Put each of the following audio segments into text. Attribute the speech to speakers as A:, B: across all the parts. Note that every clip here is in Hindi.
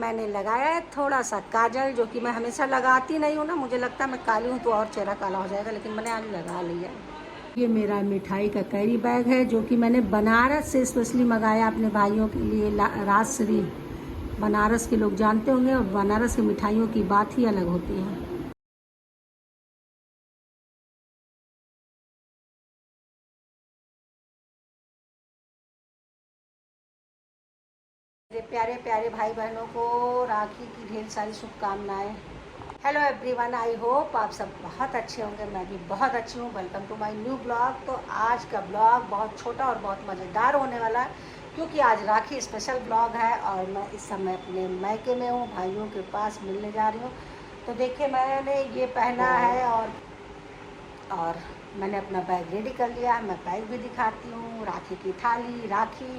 A: मैंने लगाया है थोड़ा सा काजल, जो कि मैं हमेशा लगाती नहीं हूँ ना, मुझे लगता है मैं काली हूँ तो और चेहरा काला हो जाएगा, लेकिन मैंने आज लगा लिया। ये मेरा मिठाई का कैरी बैग है जो कि मैंने बनारस से स्पेशली मंगाया अपने भाइयों के लिए। राजश्री, बनारस के लोग जानते होंगे, और बनारस की मिठाइयों की बात ही अलग होती है। मेरे प्यारे प्यारे भाई बहनों को राखी की ढेर सारी शुभकामनाएं। हेलो एवरीवन, आई होप आप सब बहुत अच्छे होंगे। मैं भी बहुत अच्छी हूँ। Welcome to my new blog. तो आज का ब्लॉग बहुत छोटा और बहुत मज़ेदार होने वाला है, क्योंकि आज राखी स्पेशल ब्लॉग है और मैं इस समय अपने मायके में हूँ, भाइयों के पास मिलने जा रही हूँ। तो देखिए, मैंने ये पहना है और मैंने अपना बैग रेडी कर लिया है। मैं बैग भी दिखाती हूँ, राखी की थाली, राखी,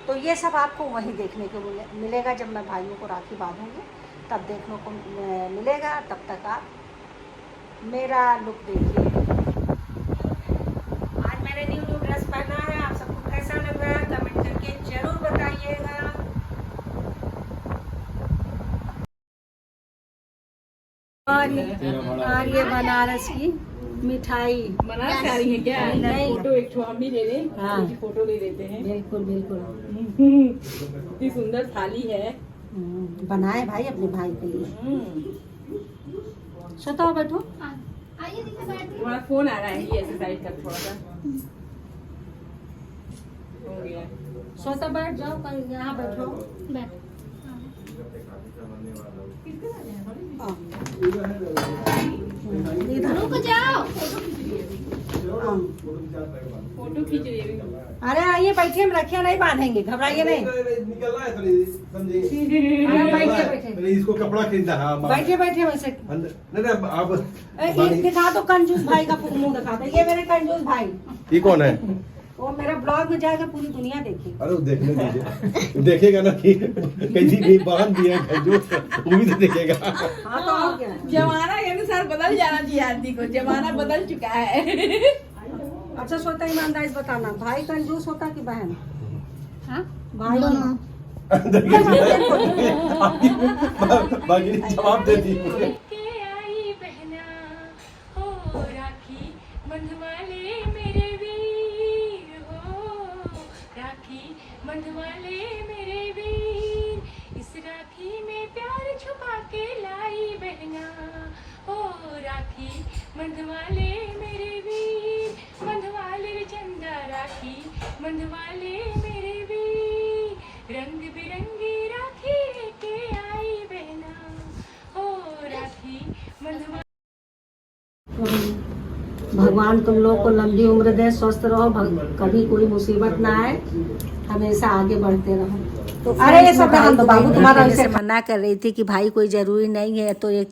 A: तो ये सब आपको वहीं देखने को मिलेगा। जब मैं भाइयों को राखी बांधूंगी तब देखने को मिलेगा। तब तक आप मेरा लुक देखिए। आज मैंने न्यू ड्रेस पहना है, आप सबको कैसा लग रहा है कमेंट करके जरूर बताइएगा। और ये बनारस की मिठाई।
B: बनारस आ रही है क्या?
A: नहीं,
B: फोटो एक हम भी ले लें।
A: हाँ,
B: फोटो ले लेते हैं।
A: बिल्कुल बिल्कुल।
B: इतनी सुंदर थाली है।
A: बनाए भाई अपने भाई के लिए। सताओ, बैठो।
B: तुम्हारा फोन आ रहा है, ये ऐसे साइड कर थोड़ा सा। हो गया।
A: सोता बैठ जाओ, कहीं यहाँ बैठो। इधर रुक जाओ।
B: फोटो खींच रही है।
A: अरे आइए, बैठिए, हम रखिए नहीं बांधेंगे, घबराइए नहीं।
C: निकलना है थोड़ी, समझे?
A: बैठिए
C: इसको कपड़ा खरीदा है।
A: बैठिए बैठिए वैसे।
C: नहीं आप
A: दिखा दो कंजूस भाई का मुंह, दिखा दो। ये मेरे कंजूस भाई।
C: ये कौन है?
A: वो मेरा ब्लॉग में जाएगा, पूरी दुनिया देखेगी।
C: अरे वो देखने दीजिए, देखेगा ना कि कैसी भी बांध दिया है जो, वो भी तो देखेगा।
A: हाँ तो और क्या।
B: जमाना के अनुसार बदल जाना चाहिए आदमी को, जमाना बदल चुका है।
A: अच्छा सोता, ईमानदारी से बताना, भाई कंजूस होता कि बहन?
B: हाँ?
A: भाई दोनों।
C: बाकी जवाब दे दी।
D: बंधवाले मेरे वीर, इस राखी में प्यार छुपा के लाई बहना। ओ राखी बंधवाले मेरे वीर, बंधवाले रे चंदा राखी, बंधवाले मेरे वीर, रंग बिरंगी राखी लेके आई बहना। ओ राखी बंधवा।
A: भगवान तुम लोग को लंबी उम्र दे, स्वस्थ रहो, कभी कोई मुसीबत ना आए, हमेशा आगे बढ़ते रहो। तो अरे ये सब बाबू तुम्हारा से मना कर रही थी कि भाई कोई ज़रूरी नहीं है, तो एक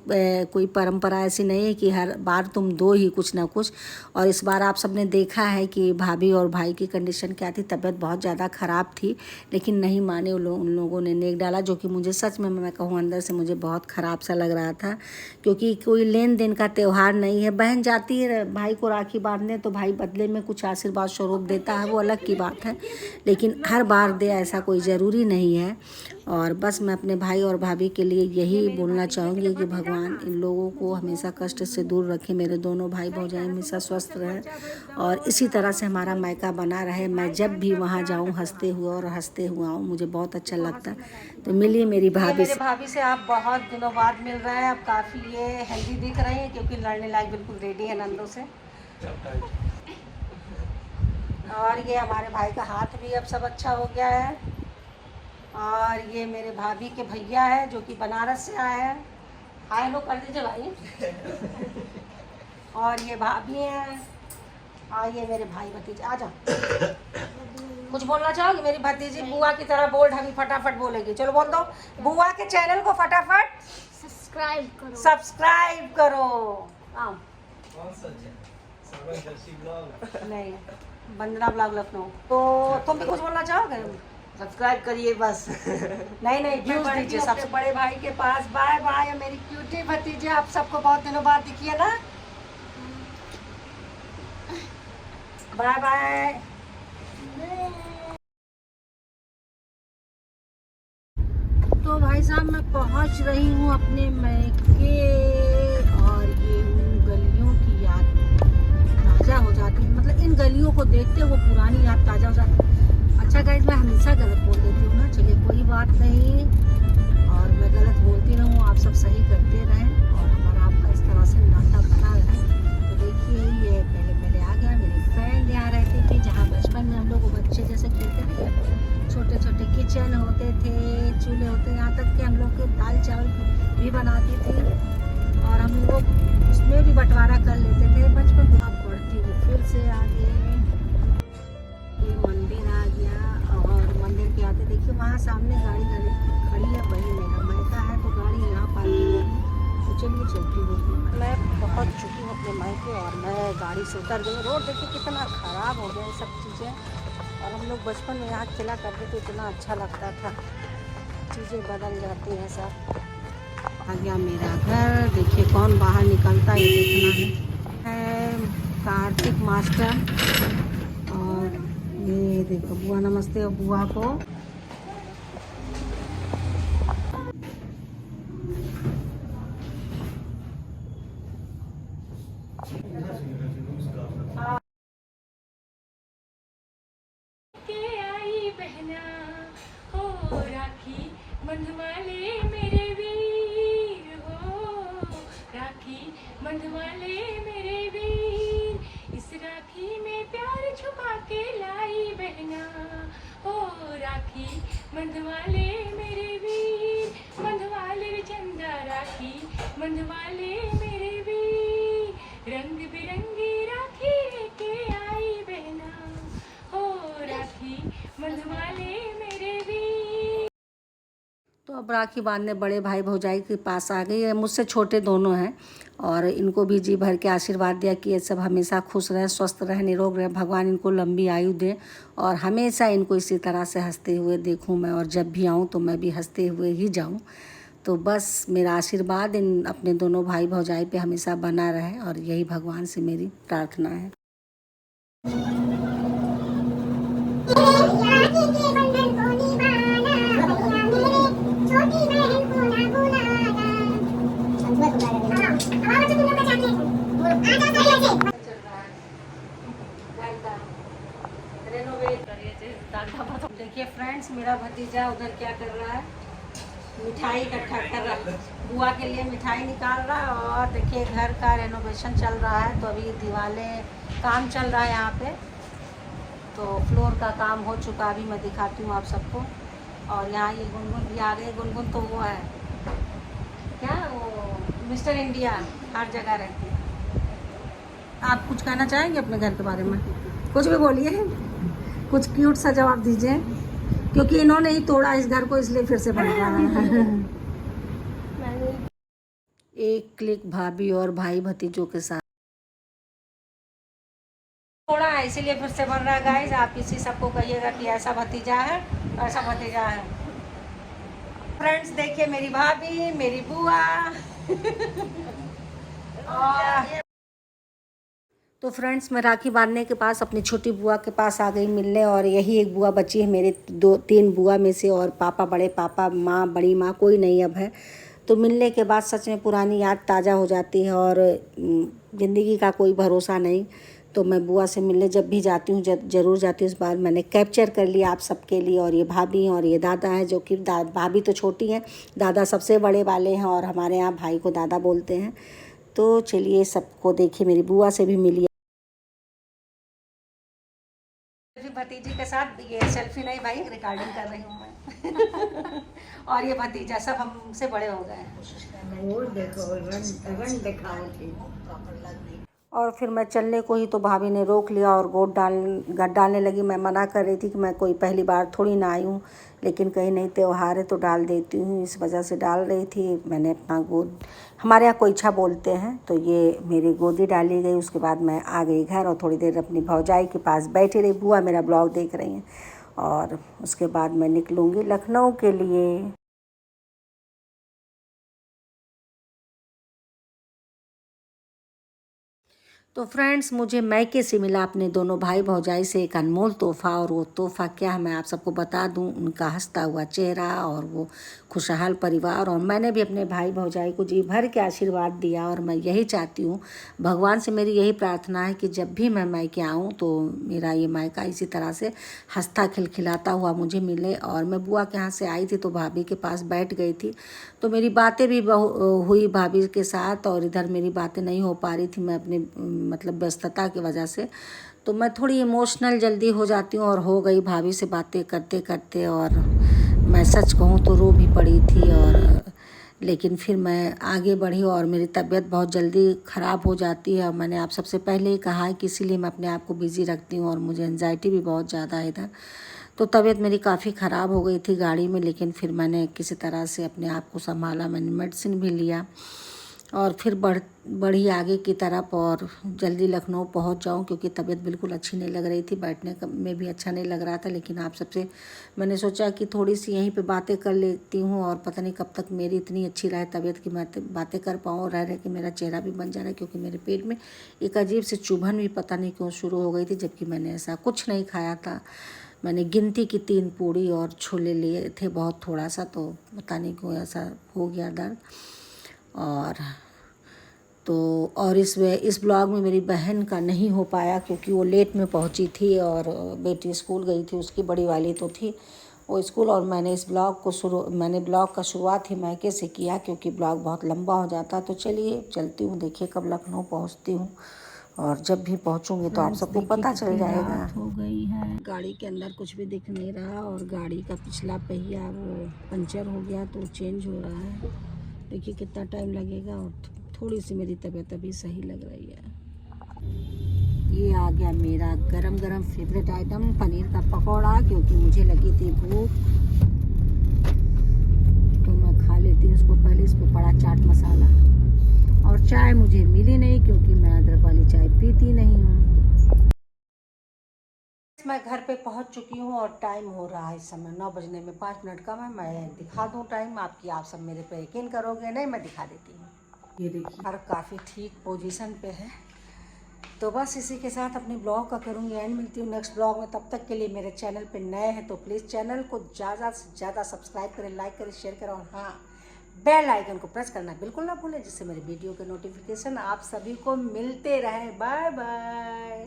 A: कोई परंपरा ऐसी नहीं है कि हर बार तुम दो ही कुछ ना कुछ। और इस बार आप सबने देखा है कि भाभी और भाई की कंडीशन क्या थी, तबीयत बहुत ज़्यादा ख़राब थी, लेकिन नहीं माने उन लोगों ने नेक डाला, जो कि मुझे सच में मैं कहूँ अंदर से मुझे बहुत ख़राब सा लग रहा था, क्योंकि कोई लेन देन का त्यौहार नहीं है। बहन जाती है भाई को राखी बांधने तो भाई बदले में कुछ आशीर्वाद स्वरूप देता है, वो अलग की बात है, लेकिन हर बार दे ऐसा कोई ज़रूरी नहीं है। और बस मैं अपने भाई और भाभी के लिए यही बोलना चाहूँगी कि भगवान इन लोगों को हमेशा कष्ट से दूर रखे, मेरे दोनों भाई भौजाई हमेशा स्वस्थ रहे और इसी तरह से हमारा मायका बना रहे। मैं जब भी वहाँ जाऊँ हंसते हुए और हंसते हुए आऊँ, मुझे बहुत अच्छा लगता है। तो मिलिए मेरी भाभी से। भाभी से आप बहुत दिनों बाद मिल रहे हैं, अब काफ़ी ये हेल्दी दिख रही हैं, क्योंकि लड़ने लायक बिल्कुल रेडी है नंदों से। और ये हमारे भाई का हाथ भी अब सब अच्छा हो गया है। और ये मेरे भाभी के भैया है जो कि बनारस से आए हैं। हाय लो कर दीजिए भाई। और ये भाभी हैं, और ये मेरे भाई भतीजे। आ जाओ, कुछ बोलना चाहोगे? मेरी भतीजी बुआ की तरह बोल्ड अभी फटाफट बोलेगी। चलो बोल दो, बुआ के चैनल को फटाफट सब्सक्राइब करो। आओ। नहीं, वंदना ब्लॉग लखनऊ। तो तुम भी कुछ बोलना चाहोगे?
E: सब्सक्राइब करिए बस।
A: नहीं व्यूज दीजिए सबसे बड़े भाई के पास। बाय बाय मेरी क्यूटी भतीजे, आप सबको बहुत दिनों बाद दिखिए ना। Bye bye. तो भाई साहब मैं पहुंच रही हूँ अपने मैके और ये उन गलियों की याद ताज़ा हो जाती है। मतलब इन गलियों को देखते वो पुरानी याद ताज़ा हो जाती है। अच्छा गाइस मैं हमेशा गलत बोल देती हूँ ना, चलिए कोई बात नहीं, और मैं गलत बोलती रहूँ, आप सब सही करते रहें और हमारा आपका इस तरह से नाता बना रहे। तो देखिए ये पहले आ गया। मेरी फ्रेंड यहाँ रहती थी जहाँ बचपन में हम लोग बच्चे जैसे खेलते थे, छोटे छोटे किचन होते थे, चूल्हे होते, यहाँ तक कि हम लोग के दाल चावल भी बनाती थी और हम लोग उसमें भी बंटवारा कर लेते थे बचपन में। अब बढ़ती हुई फिर से आगे ये मंदिर आ गया और मंदिर के आते देखिए वहाँ सामने गाड़ी खड़ी है, वही मेरा मायका है, तो गाड़ी यहाँ पार्किंग होगी। तो चलिए चलती हूँ। मैं पहुँच चुकी हूँ अपने मायके और मैं गाड़ी से उतर गई। रोड देखिए कितना ख़राब हो गया सब चीज़ें, और हम लोग बचपन में यहाँ खेला करते थे, इतना अच्छा लगता था। चीज़ें बदल जाती हैं सब। आ गया मेरा घर, देखिए कौन बाहर निकलता है ये देखना है। कार्तिक मास्टर और ये देखो बुआ, नमस्ते बुआ को।
D: बंधवाले मेरे वीर हो, राखी बंधवाले मेरे वीर, इस राखी में प्यार छुपा के लाई बहना हो, राखी बंधवाले मेरे वीर, बंधवाले रे चंदा राखी बंधवाले मेरे वीर, रंग बिरंगी राखी लेके आई बहना हो, राखी बंधवाले मेरे वीर।
A: तो अब राखी बांधने बड़े भाई भौजाई के पास आ गई है। मुझसे छोटे दोनों हैं और इनको भी जी भर के आशीर्वाद दिया कि ये सब हमेशा खुश रहें, स्वस्थ रहें, निरोग रहें, भगवान इनको लंबी आयु दें और हमेशा इनको इसी तरह से हंसते हुए देखूं मैं, और जब भी आऊं तो मैं भी हंसते हुए ही जाऊं। तो बस मेरा आशीर्वाद इन अपने दोनों भाई भौजाई पे हमेशा बना रहे और यही भगवान से मेरी प्रार्थना है। देखिए फ्रेंड्स मेरा भतीजा उधर क्या कर रहा है, मिठाई इकट्ठा कर रहा है, बुआ के लिए मिठाई निकाल रहा है। और देखिए घर का रेनोवेशन चल रहा है, तो अभी दीवारें काम चल रहा है यहाँ पे, तो फ्लोर का काम हो चुका, अभी मैं दिखाती हूँ आप सबको। और यहाँ ये गुनगुन भी आ गए। गुनगुन तो वो है क्या, वो मिस्टर इंडिया हर जगह रहती है। आप कुछ कहना चाहेंगे अपने घर के बारे में? कुछ भी बोलिए, कुछ क्यूट सा जवाब दीजिए, क्योंकि इन्होंने ही तोड़ा इस घर को, इसलिए फिर से बन रहा है। एक क्लिक भाभी और भाई भतीजों के साथ थोड़ा है, इसीलिए फिर से बन रहा है। गाइस आप किसी सबको कहिएगा कि ऐसा भतीजा है, ऐसा भतीजा है। फ्रेंड्स देखिए मेरी भाभी, मेरी बुआ और तो फ्रेंड्स मैं राखी बांधने के पास अपनी छोटी बुआ के पास आ गई मिलने, और यही एक बुआ बची है मेरे 2-3 बुआ में से, और पापा, बड़े पापा, माँ, बड़ी माँ कोई नहीं अब है। तो मिलने के बाद सच में पुरानी याद ताज़ा हो जाती है और ज़िंदगी का कोई भरोसा नहीं। तो मैं बुआ से मिलने जब भी जाती हूँ ज़रूर जाती हूँ। इस बार मैंने कैप्चर कर लिया आप सबके लिए। और ये भाभी और ये दादा हैं, जो कि भाभी तो छोटी हैं, दादा सबसे बड़े वाले हैं, और हमारे यहाँ भाई को दादा बोलते हैं। तो चलिए सबको देखिए, मेरी बुआ से भी मिलिए। भतीजी के साथ ये सेल्फी नहीं भाई, रिकॉर्डिंग कर रही हूँ मैं। और ये भतीजा सब हमसे बड़े हो गए हैं। और फिर मैं चलने को ही तो भाभी ने रोक लिया और गोद डालने लगी। मैं मना कर रही थी कि मैं कोई पहली बार थोड़ी ना आई हूँ, लेकिन कहीं नहीं त्योहार है तो डाल देती हूँ, इस वजह से डाल रही थी। मैंने अपना गोद, हमारे यहाँ कोईछा बोलते हैं, तो ये मेरी गोदी डाली गई। उसके बाद मैं आ गई घर और थोड़ी देर अपनी भौजाई के पास बैठी रही। बुआ मेरा ब्लॉग देख रही हैं, और उसके बाद मैं निकलूँगी लखनऊ के लिए। तो फ्रेंड्स, मुझे मैके से मिला अपने दोनों भाई भौजाई से एक अनमोल तोहफ़ा, और वो तोहफ़ा क्या है मैं आप सबको बता दूं। उनका हंसता हुआ चेहरा और वो खुशहाल परिवार, और मैंने भी अपने भाई भौजाई को जी भर के आशीर्वाद दिया। और मैं यही चाहती हूँ, भगवान से मेरी यही प्रार्थना है कि जब भी मैं मैके आऊँ तो मेरा ये मायका इसी तरह से हंसता खिलखिलाता हुआ मुझे मिले। और मैं बुआ के यहाँ से आई थी तो भाभी के पास बैठ गई थी, तो मेरी बातें भी हुई भाभी के साथ, और इधर मेरी बातें नहीं हो पा रही थी, मैं अपने मतलब व्यस्तता की वजह से। तो मैं थोड़ी इमोशनल जल्दी हो जाती हूँ, और हो गई भाभी से बातें करते करते। और मैं सच कहूँ तो रो भी पड़ी थी, और लेकिन फिर मैं आगे बढ़ी, और मेरी तबीयत बहुत जल्दी ख़राब हो जाती है। और मैंने आप सबसे पहले ही कहा है कि इसीलिए मैं अपने आप को बिज़ी रखती हूँ, और मुझे एंजाइटी भी बहुत ज़्यादा है इधर। तो तबीयत मेरी काफ़ी ख़राब हो गई थी गाड़ी में, लेकिन फिर मैंने किसी तरह से अपने आप को संभाला, मैंने मेडिसिन भी लिया, और फिर बढ़ी आगे की तरफ, और जल्दी लखनऊ पहुंच जाऊं, क्योंकि तबीयत बिल्कुल अच्छी नहीं लग रही थी, बैठने में भी अच्छा नहीं लग रहा था। लेकिन आप सबसे मैंने सोचा कि थोड़ी सी यहीं पे बातें कर लेती हूं, और पता नहीं कब तक मेरी इतनी अच्छी रहे तबीयत कि मैं बातें कर पाऊँ। रह रहे कि मेरा चेहरा भी बन जा रहा है, क्योंकि मेरे पेट में एक अजीब से चुभन भी पता नहीं क्यों शुरू हो गई थी, जबकि मैंने ऐसा कुछ नहीं खाया था। मैंने गिनती की 3 पूड़ी और छोले लिए थे, बहुत थोड़ा सा, तो पता नहीं क्यों ऐसा हो गया दर्द। और इस ब्लॉग में मेरी बहन का नहीं हो पाया, क्योंकि वो लेट में पहुंची थी, और बेटी स्कूल गई थी, उसकी बड़ी वाली तो थी वो स्कूल। और मैंने ब्लॉग का शुरुआत ही मैके से किया, क्योंकि ब्लॉग बहुत लंबा हो जाता। तो चलिए चलती हूँ, देखिए कब लखनऊ पहुँचती हूँ, और जब भी पहुँचूँगी तो आप सबको पता चल जाएगा। हो गई है, गाड़ी के अंदर कुछ भी दिख नहीं रहा, और गाड़ी का पिछला पहिया वो पंचर हो गया, तो चेंज हो रहा है। देखिए कितना टाइम लगेगा, और थोड़ी सी मेरी तबीयत अभी सही लग रही है। ये आ गया मेरा गरम गरम फेवरेट आइटम, पनीर का पकौड़ा, क्योंकि मुझे लगी थी भूख, तो मैं खा लेती हूँ उसको पहले। इस पर पड़ा चाट मसाला, और चाय मुझे मिली नहीं, क्योंकि मैं अदरक वाली चाय पीती नहीं हूँ। मैं घर पे पहुंच चुकी हूँ, और टाइम हो रहा है इस समय 9 बजने में 5 मिनट का। मैं दिखा दूँ टाइम आपकी, आप सब मेरे पे यकीन करोगे नहीं, मैं दिखा देती हूँ। ये देखिए, और काफ़ी ठीक पोजीशन पे है। तो बस इसी के साथ अपने ब्लॉग का करूँगी एंड, मिलती हूँ नेक्स्ट ब्लॉग में। तब तक के लिए मेरे चैनल पे नए हैं तो प्लीज़ चैनल को ज़्यादा से ज़्यादा सब्सक्राइब करें, लाइक करें, शेयर करें, और हाँ, बेल आइकन को प्रेस करना बिल्कुल ना भूलें, जिससे मेरे वीडियो के नोटिफिकेशन आप सभी को मिलते रहे। Bye bye.